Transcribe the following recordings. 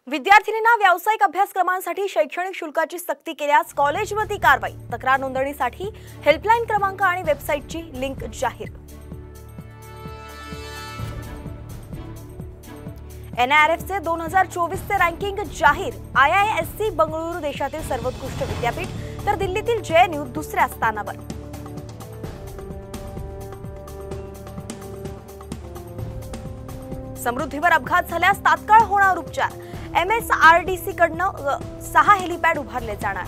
विद्यार्थिनींना व्यावसायिक अभ्यासक्रमांसाठी शैक्षणिक शुल्काची सक्ती केल्यास कॉलेजवरती कारवाई। तक्रार नोंदणीसाठी हेल्पलाईन क्रमांक आणि वेबसाईटची लिंक जाहीर। NIRFचे 2024 चे रँकिंग जाहीर। IISc बंगळुरू देशातील सर्वोत्कृष्ट विद्यापीठ, तर दिल्लीतील JNU दुसऱ्या स्थानावर। समृद्धीवर अपघात झाल्यास तात्काळ होणार उपचार। MSRDC कडनं 6 हेलिपॅड उभारले जाणार।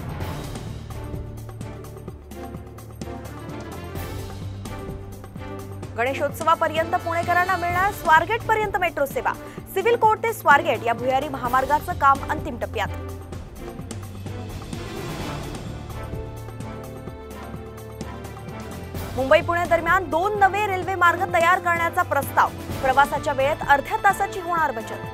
गणेशोत्सवापर्यंत पुणेकरांना मिळणार स्वारगेट पर्यंत मेट्रो सेवा। सिव्हिल कोर्ट ते स्वारगेट या भुयारी महामार्गाचं काम अंतिम टप्प्यात। मुंबई पुणे दरम्यान 2 नवे रेल्वे मार्ग तयार करण्याचा प्रस्ताव। प्रवासाच्या वेळेत अर्ध्या तासाची होणार बचत।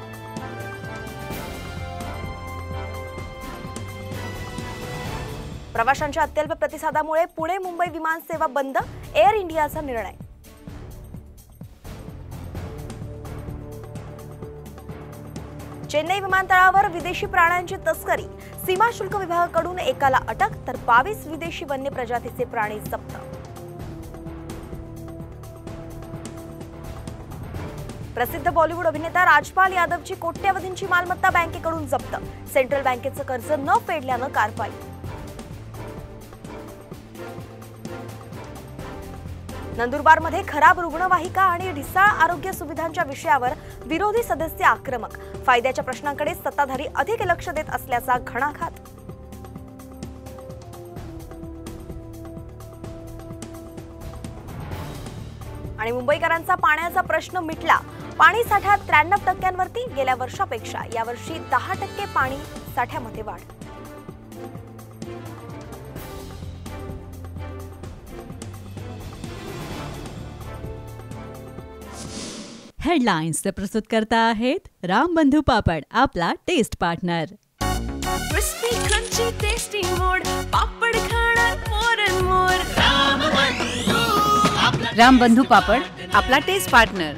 प्रवाशांच्या अत्यल्प प्रतिसादामुळे पुणे मुंबई विमान सेवा बंद। एअर इंडियाचा निर्णय। चेन्नई विमानतळावर विदेशी प्राण्यांची तस्करी। सीमा शुल्क विभागाकडून एकाला अटक, तर 22 विदेशी वन्य प्रजातीचे प्राणी जप्त। प्रसिद्ध बॉलिवूड अभिनेता राजपाल यादवची कोट्यवधींची मालमत्ता बँकेकडून जप्त। सेंट्रल बँकेचं कर्ज न फेडल्यानं कारवाई। नंदुरबारमध्ये खराब रुग्णवाहिका आणि ढिसाळ आरोग्य सुविधांच्या विषयावर विरोधी सदस्य आक्रमक। फायद्याच्या प्रश्नांकडे सत्ताधारी अधिक लक्ष देत असल्याचा घणाघात। आणि मुंबईकरांचा पाण्याचा प्रश्न मिटला। पाणी साठा 93% गेल्या वर्षापेक्षा यावर्षी 10% पाणी साठ्यामध्ये वाढ। हेडलाइन्स प्रस्तुत करता आहेत रामबंधू पापड, आपला taste partner. Crispy crunchy tasty मोड, पापड खाणार मोर अँड मोर। रामबंधू पापड, आपला टेस्ट पार्टनर।